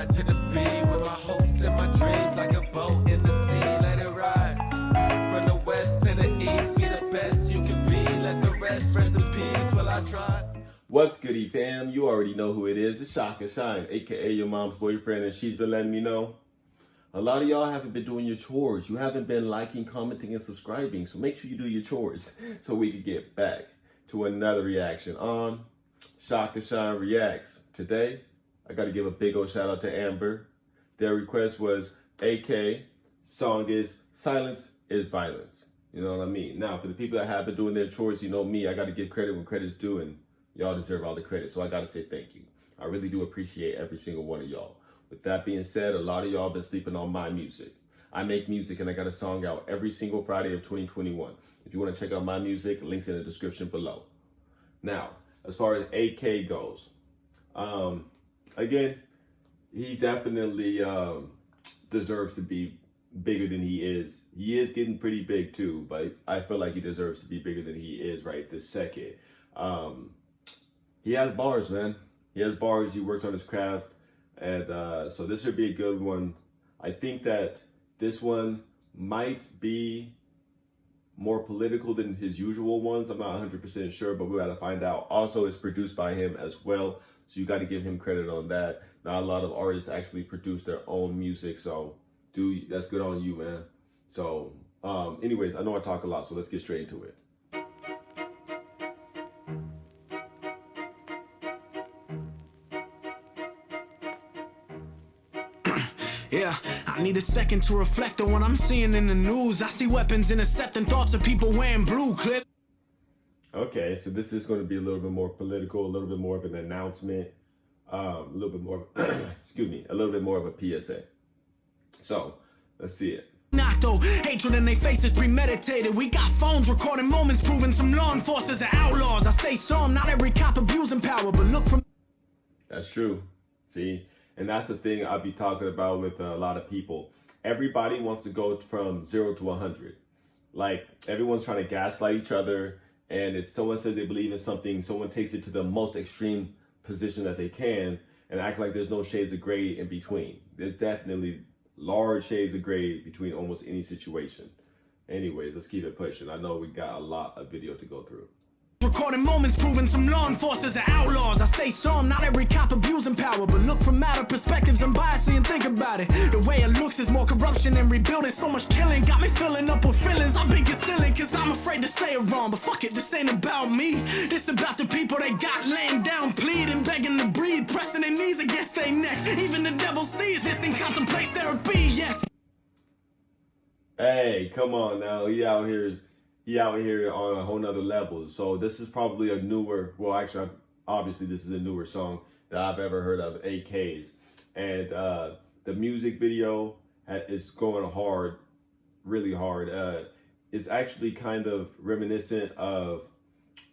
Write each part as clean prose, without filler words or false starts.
ride to the beat with my hopes and my dreams like a boat in the sea. Let it ride from the west to the east. Be the best you can be. Let the rest in peace while I try. What's goody, fam? You already know who it is. It's ShakaShine, aka your mom's boyfriend, and she's been letting me know a lot of y'all haven't been doing your chores. You haven't been liking, commenting, and subscribing. So make sure you do your chores so we can get back to another reaction on ShakaShine Reacts. Today, I got to give a big old shout out to Amber. Their request was AK, song is Silence is Violence. You know what I mean? Now, for the people that have been doing their chores, you know me, I got to give credit when credit's due, and y'all deserve all the credit. So I got to say thank you. I really do appreciate every single one of y'all. With that being said, a lot of y'all been sleeping on my music. I make music and I got a song out every single Friday of 2021. If you want to check out my music, links in the description below. Now, as far as AK goes, again, he definitely deserves to be bigger than he is. He is getting pretty big too, but I feel like he deserves to be bigger than he is right this second. He has bars, man. He has bars. He works on his craft. And so this should be a good one. I think that this one might be more political than his usual ones. I'm not 100% sure, but we got to find out. Also, it's produced by him as well, so you got to give him credit on that. Not a lot of artists actually produce their own music, so dude, that's good on you, man. So anyways, I know I talk a lot, so let's get straight into it. Yeah, I need a second to reflect on what I'm seeing in the news. I see weapons intercepting thoughts of people wearing blue clip. Okay, so this is going to be a little bit more political, a little bit more of an announcement, a little bit more, excuse me, a little bit more of a PSA. So, let's see it. Though hatred in their faces premeditated. We got phones recording moments proving some law enforcers are outlaws. I say some, not every cop abusing power, but look from... That's true. See? And that's the thing I'll be talking about with a lot of people. Everybody wants to go from 0 to 100. Like, everyone's trying to gaslight each other. And if someone says they believe in something, someone takes it to the most extreme position that they can and act like there's no shades of gray in between. There's definitely large shades of gray between almost any situation. Anyways, let's keep it pushing. I know we got a lot of video to go through. Recording moments proving some law enforcers are outlaws. I say some, not every cop abusing power, but look from matter perspectives and biasing and think about it. The way it looks is more corruption and rebuilding. So much killing got me filling up with feelings I've been concealing, cause I'm afraid to say it wrong. But fuck it, this ain't about me. This about the people that got laying down, pleading, begging to breathe, pressing their knees against their necks. Even the devil sees this and contemplates therapy, yes. Hey, come on now. He out here on a whole nother level. So this is probably a newer, well, actually, obviously this is a newer song that I've ever heard of, AK's. And the music video is going hard, really hard. It's actually kind of reminiscent of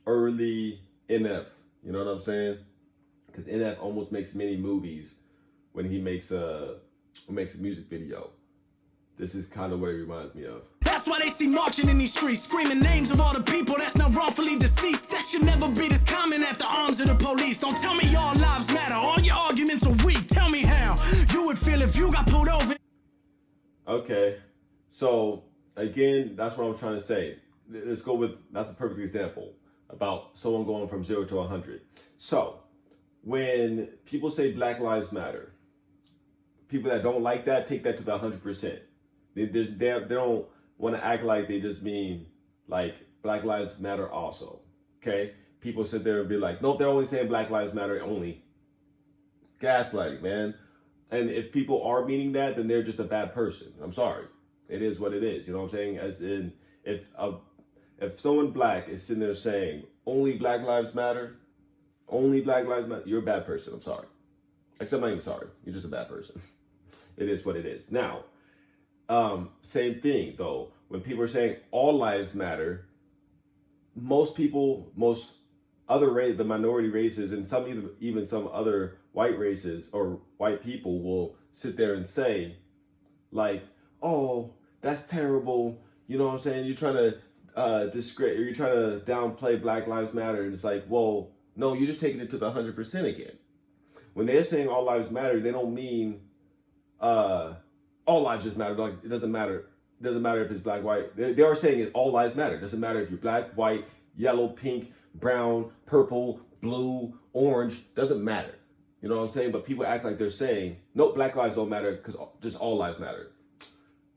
early NF. You know what I'm saying? Because NF almost makes many movies when he makes a music video. This is kind of what it reminds me of. That's why they see marching in these streets, screaming names of all the people that's now wrongfully deceased. That should never be this common at the arms of the police. Don't tell me all lives matter, all your arguments are weak. Tell me how you would feel if you got pulled over. Okay, so again, that's what I'm trying to say. Let's go with, that's a perfect example about someone going from 0 to 100. So when people say Black Lives Matter, people that don't like that take that to the 100%. They don't want to act like they just mean like Black Lives Matter also. Okay? People sit there and be like, nope, they're only saying Black Lives Matter only. Gaslighting, man. And if people are meaning that, then they're just a bad person. I'm sorry. It is what it is. You know what I'm saying? As in, if someone black is sitting there saying only Black Lives Matter, you're a bad person. I'm sorry. Except I'm not even sorry. You're just a bad person. It is what it is. Now, same thing though. When people are saying all lives matter, most other the minority races and even some other white races or white people will sit there and say like, oh, that's terrible. You know what I'm saying? You're trying to you're trying to downplay Black Lives Matter. And it's like, well, no, you're just taking it to the 100% again. when they're saying all lives matter, they don't mean all lives just matter. Like, it doesn't matter. It doesn't matter if it's black, white. They are saying it, all lives matter. It doesn't matter if you're black, white, yellow, pink, brown, purple, blue, orange. Doesn't matter. You know what I'm saying? But people act like they're saying, no, black lives don't matter because just all lives matter.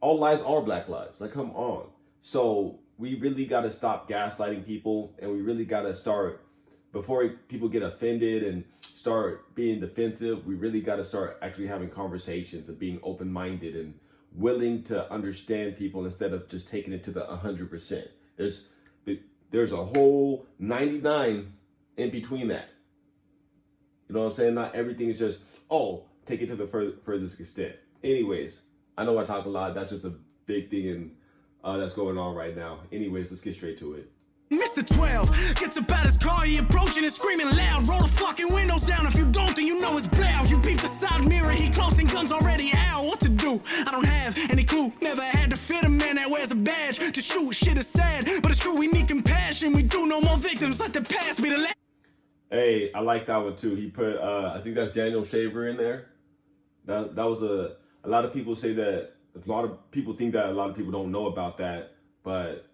All lives are black lives. Like, come on. So we really got to stop gaslighting people, and we really got to start, before people get offended and start being defensive, we really got to start actually having conversations and being open-minded and willing to understand people instead of just taking it to the 100%. There's a whole 99 in between that. You know what I'm saying? Not everything is just, oh, take it to the furthest extent. Anyways, I know I talk a lot. That's just a big thing that's going on right now. Anyways, let's get straight to it. Mr. 12 gets up out his car, he approaching and screaming loud. Roll the fucking windows down, if you don't, then you know it's blouse. You peep the side mirror, he closing guns already out. What to do? I don't have any clue. Never had to fit a man that wears a badge to shoot. Shit is sad, but it's true, we need compassion. We do no more victims, let the past be the last. Hey, I like that one too. He put, I think that's Daniel Shaver in there. That was a lot of people say that, a lot of people think that a lot of people don't know about that, but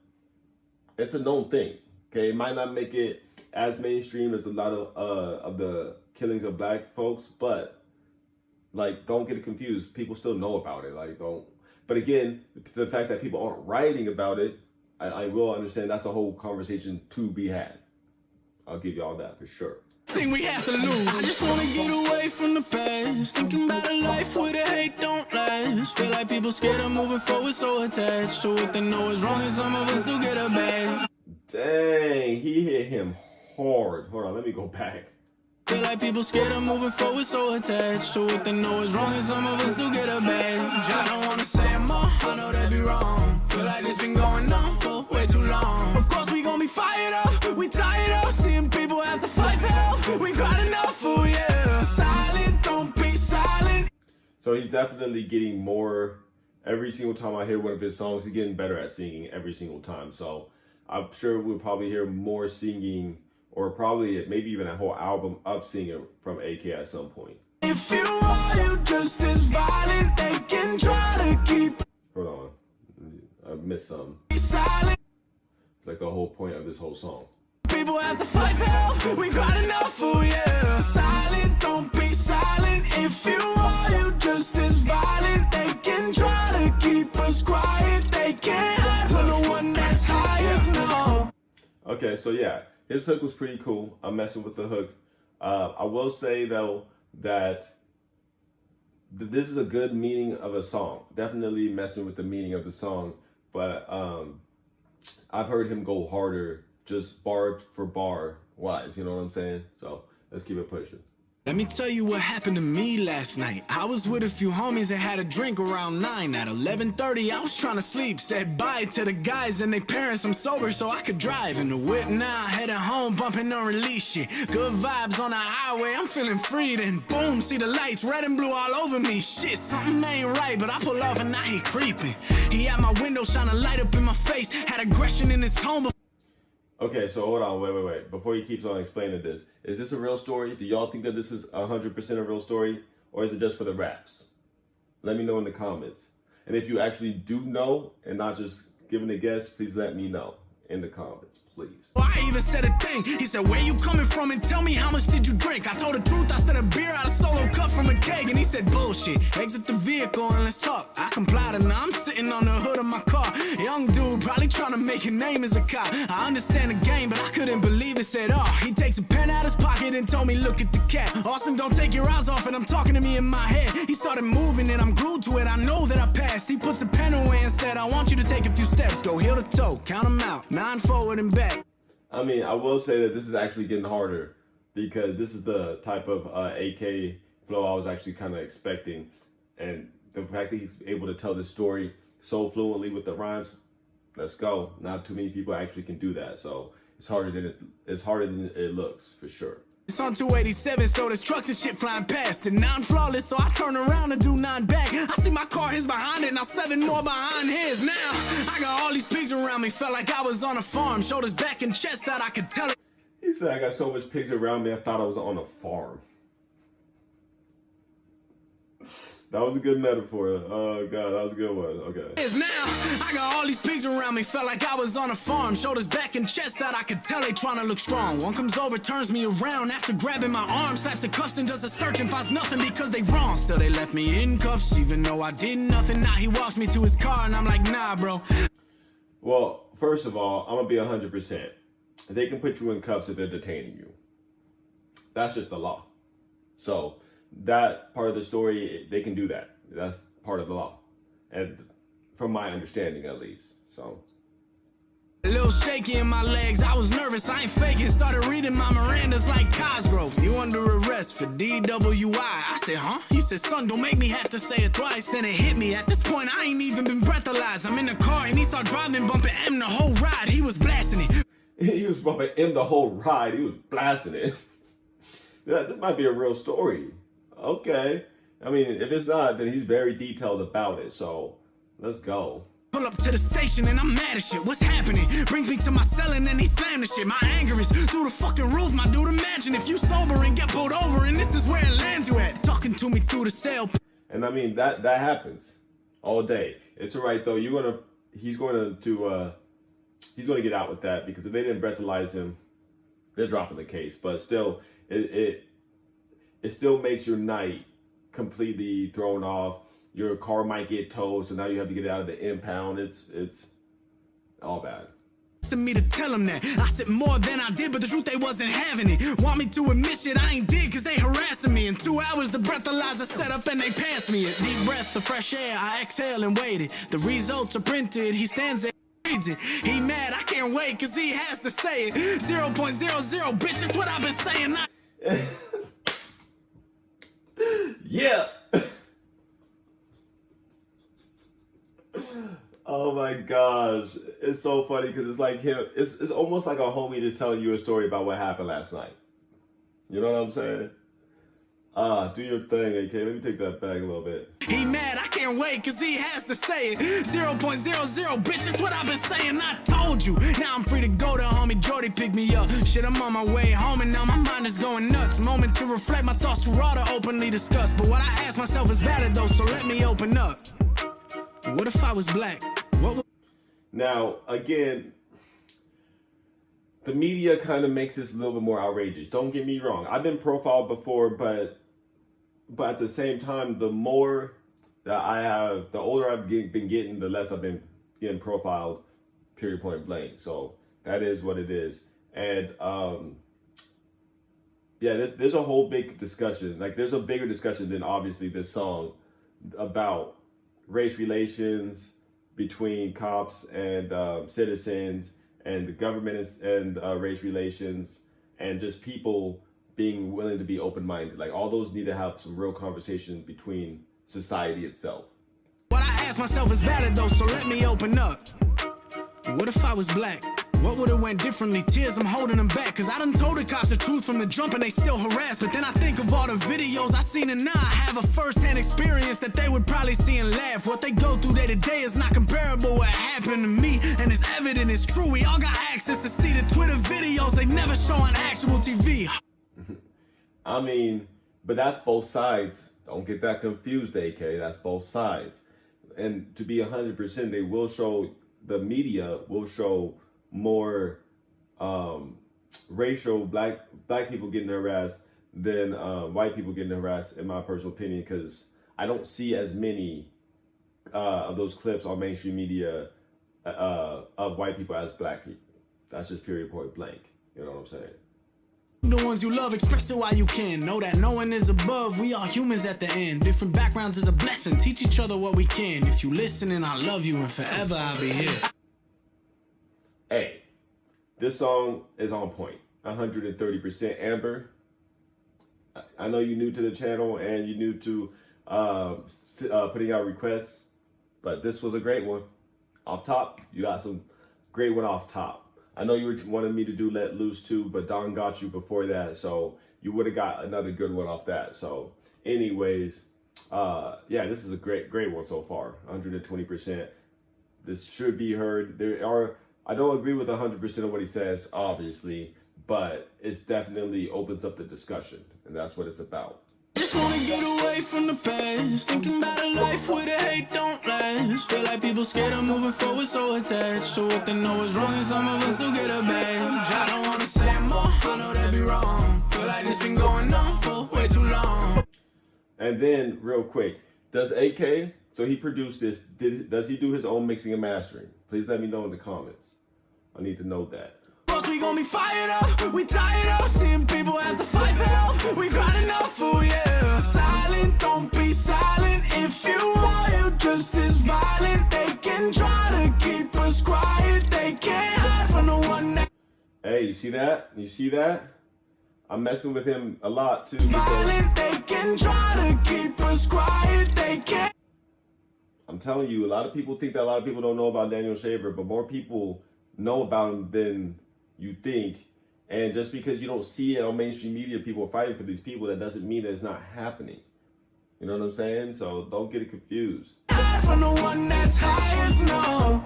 it's a known thing. Okay, it might not make it as mainstream as a lot of the killings of black folks, but like, don't get it confused. People still know about it. Like, don't. But again, the fact that people aren't writing about it, I will understand that's a whole conversation to be had. I'll give you all that for sure. Thing we have to lose. I just wanna get away from the past. Thinking about a life where the hate don't last. Feel like people scared of moving forward, so attached to what they know is wrong, and some of us do get a bad. Dang, he hit him hard. Hold on, let me go back. Feel like people scared of moving forward, so attached to what they know is wrong, and some of us do get a badge. I don't wanna say it more, I know that'd be wrong. Feel like this been going on for way too long. Of course we gon' be fired up, we tired of seeing people have to fight for help. We cried enough for yeah. Silent, don't be silent. So he's definitely getting more. Every single time I hear one of his songs, he's getting better at singing every single time. So I'm sure we'll probably hear more singing, or probably maybe even a whole album of singing from AK at some point. If you are, you just as violent, they can try to keep. Hold on, I missed some. Silent. It's like the whole point of this whole song. People have to fight for help. We cried enough for yeah. Silent, don't be silent. If you are, you just as violent, they can try to keep us quiet. They can't hide from the one that's highest. No. Okay, so yeah, his hook was pretty cool. I'm messing with the hook. I will say though that this is a good meaning of a song. Definitely messing with the meaning of the song, but I've heard him go harder, just bar for bar wise. You know what I'm saying? So let's keep it pushing. Let me tell you what happened to me last night. I was with a few homies that had a drink around 9. At 11:30, I was trying to sleep. Said bye to the guys and their parents. I'm sober so I could drive in the whip now. Heading home, bumping unreleased shit. Good vibes on the highway, I'm feeling free. Then boom, see the lights, red and blue all over me. Shit, something ain't right, but I pull off and now he creeping. He at my window, shining light up in my face. Had aggression in his tone. Okay, so hold on, wait. Before he keeps on explaining this, is this a real story? Do y'all think that this is 100% a real story? Or is it just for the raps? Let me know in the comments. And if you actually do know and not just giving a guess, please let me know in the comments, please. I even said a thing. He said, where you coming from and tell me how much did you drink? I told the truth, I said a beer out of solo cup from a keg. And he said, bullshit, exit the vehicle and let's talk. I complied and now I'm sitting on the hood of my car. Young dude, probably trying to make a name as a cop. I understand the game, but I couldn't believe it. Said, oh, he takes a pen out his pocket and told me, look at the cat. Austin, don't take your eyes off it, I'm talking to me in my head. He started moving and I'm glued to it, I know that I passed. He puts the pen away and said, I want you to take a few steps. Go heel to toe, count them out, 9 forward and back. I mean, I will say that this is actually getting harder because this is the type of AK flow I was actually kind of expecting. And the fact that he's able to tell this story so fluently with the rhymes, let's go. Not too many people actually can do that. So it's harder than it looks, for sure. It's on 287, so there's trucks and shit flying past. And now I'm flawless, so I turn around and do 9 back. I see my car, his behind it, now 7 more behind his. Now, I got all these pigs around me, felt like I was on a farm. Shoulders back and chest out, I could tell it. He said, I got so much pigs around me, I thought I was on a farm. That was a good metaphor. Oh God, that was a good one. Okay. Is now I got all these pigs around me, felt like I was on a farm. Shoulders back and chest out, I could tell they trying to look strong. One comes over, turns me around after grabbing my arm, slaps the cuffs and does a search and finds nothing because they wrong. Still they left me in cuffs, even though I did nothing. Now he walks me to his car and I'm like, nah, bro. Well, first of all, I'm gonna be 100%. They can put you in cuffs if they're detaining you. That's just the law. So that part of the story, they can do that. That's part of the law, and from my understanding, at least. So. A little shaky in my legs, I was nervous, I ain't faking. Started reading my Mirandas like Cosgrove. You under arrest for DWI. I said, huh? He said, son, don't make me have to say it twice. Then it hit me. At this point, I ain't even been breathalyzed. I'm in the car and he started driving, bumping M the whole ride. He was blasting it. He was bumping M the whole ride. He was blasting it. This might be a real story. Okay. I mean, if it's not, then he's very detailed about it. So let's go. Pull up to the station and I'm mad as shit. What's happening? Brings me to my cell and then he slammed the shit. My anger is through the fucking roof, my dude. Imagine if you sober and get pulled over and this is where it lands you at. Talking to me through the cell. And I mean, that happens all day. It's all right though. He's going to get out with that, because if they didn't breathalyze him, they're dropping the case. But still, it still makes your night completely thrown off. Your car might get towed, so now you have to get it out of the impound. It's all bad. To me to tell him that I said more than I did, but the truth they wasn't having it. Want me to admit shit I ain't did, cause they harassing me. In 2 hours the breathalyzer set up and they passed me it. Deep breath of fresh air, I exhale and waited. The results are printed, he stands there, reads it. He mad, I can't wait, cause he has to say it. 0.00, bitch, that's what I've been saying. Yeah. Oh my gosh, it's so funny because it's like him. It's almost like a homie just telling you a story about what happened last night. You know what I'm saying? Do your thing, AK. Let me take that back a little bit. He mad, I can't wait, cause he has to say it. 0.00, bitch, that's what I've been saying. I told you. Now I'm free to go to homie Jordy pick me up. Shit, I'm on my way home and now my mind is going nuts. Moment to reflect, my thoughts too raw to openly discuss. But what I ask myself is valid though, so let me open up. What if I was black? What would... Now, again, the media kind of makes this a little bit more outrageous. Don't get me wrong. I've been profiled before, but at the same time, the more that I have, the older I've been getting, the less I've been getting profiled, period, point blank. So that is what it is. And yeah, there's a whole big discussion. Like, there's a bigger discussion than obviously this song about race relations between cops and citizens, and the government and race relations, and just people being willing to be open-minded. Like, all those need to have some real conversation between society itself. What I ask myself is valid though, so let me open up. What if I was black? What would have went differently? Tears, I'm holding them back, cause I done told the cops the truth from the jump and they still harass. But then I think of all the videos I seen, and now I have a first-hand experience that they would probably see and laugh. What they go through day to day is not comparable what happened to me, and it's evident, it's true. We all got access to see the Twitter videos they never show on actual TV. I mean, but that's both sides. Don't get that confused, AK. That's both sides. And to be 100%, they will show, the media will show more racial black people getting harassed than white people getting harassed, in my personal opinion, because I don't see as many of those clips on mainstream media of white people as black people. That's just period, point blank. You know what I'm saying? The ones you love, express it while you can. Know that no one is above, we are humans at the end. Different backgrounds is a blessing, teach each other what we can. If you listening, I love you, and forever I'll be here. Hey, this song is on point, 130%. Amber, I know you're new to the channel and you're new to putting out requests, but this was a great one. Off top, you got some great one off top. I know you wanted me to do Let Loose too, but Don got you before that, so you would have got another good one off that. So anyways, yeah, this is a great one so far, 120%. This should be heard. I don't agree with 100% of what he says, obviously, but it definitely opens up the discussion, and that's what it's about. Just just wanna get away from the past. Thinking about a life where the hate don't last. Feel like people scared of moving forward, so attached to what they know is wrong, and some of us still get a badge. I don't wanna say more, I know that'd be wrong. Feel like this been going on for way too long. And then, real quick, does AK, so he produced this, does he do his own mixing and mastering? Please let me know in the comments. I need to know that. We gon' be fired up, we tired of seeing people have to fight for help. We grinding enough for yeah. Silent, don't be silent. If you are, you just as violent. They can try to keep us quiet. They can't hide from the one that. Hey, you see that? You see that? I'm messing with him a lot too. Violent, they can try to keep us quiet. They can't. I'm telling you, a lot of people think that a lot of people don't know about Daniel Shaver, but more people know about him than you think. And just because you don't see it on mainstream media, people are fighting for these people, that doesn't mean that it's not happening. You know what I'm saying? So don't get it confused. From the one that's highest, no.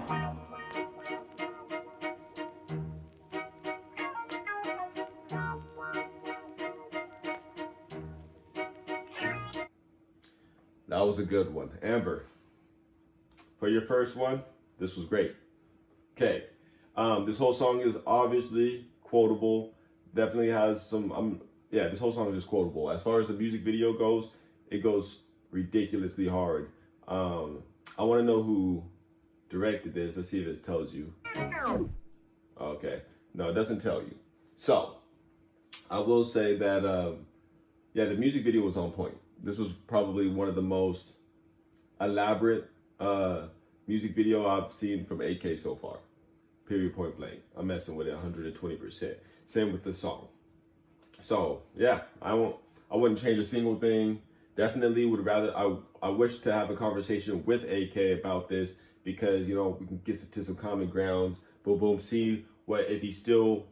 That was a good one. Amber, for your first one, this was great. Okay. This whole song is obviously quotable. Definitely has some, yeah, this whole song is just quotable. As far as the music video goes, it goes ridiculously hard. I want to know who directed this. Let's see if it tells you. Okay. No, it doesn't tell you. So, I will say that, yeah, the music video was on point. This was probably one of the most elaborate music video I've seen from AK so far. Period, point blank. I'm messing with it 120%. Same with the song. So yeah, I wouldn't change a single thing. Definitely would rather, I wish to have a conversation with AK about this, because, you know, we can get to some common grounds. Boom, boom, see what, if he still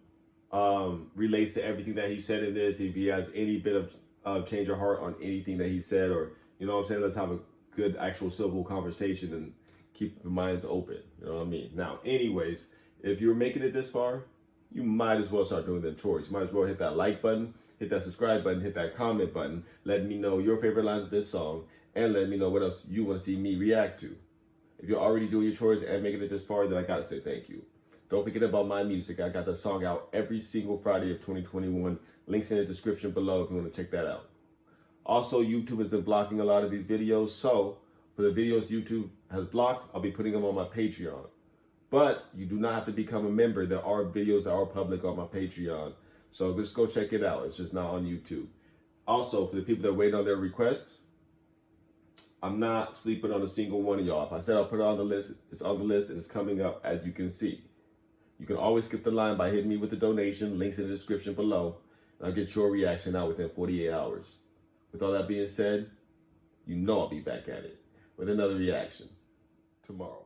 relates to everything that he said in this, if he has any bit of change of heart on anything that he said, or, you know what I'm saying, let's have a good actual civil conversation and keep the minds open. You know what I mean? Now, anyways, if you're making it this far, you might as well start doing them chores. You might as well hit that like button, hit that subscribe button, hit that comment button. Let me know your favorite lines of this song, and let me know what else you want to see me react to. If you're already doing your chores and making it this far, then I gotta say thank you. Don't forget about my music. I got the song out every single Friday of 2021. Links in the description below if you want to check that out. Also, YouTube has been blocking a lot of these videos, so for the videos YouTube has blocked, I'll be putting them on my Patreon. But you do not have to become a member. There are videos that are public on my Patreon. So just go check it out. It's just not on YouTube. Also, for the people that wait on their requests, I'm not sleeping on a single one of y'all. If I said I'll put it on the list, it's on the list and it's coming up, as you can see. You can always skip the line by hitting me with the donation. Links in the description below. And I'll get your reaction out within 48 hours. With all that being said, you know I'll be back at it with another reaction tomorrow.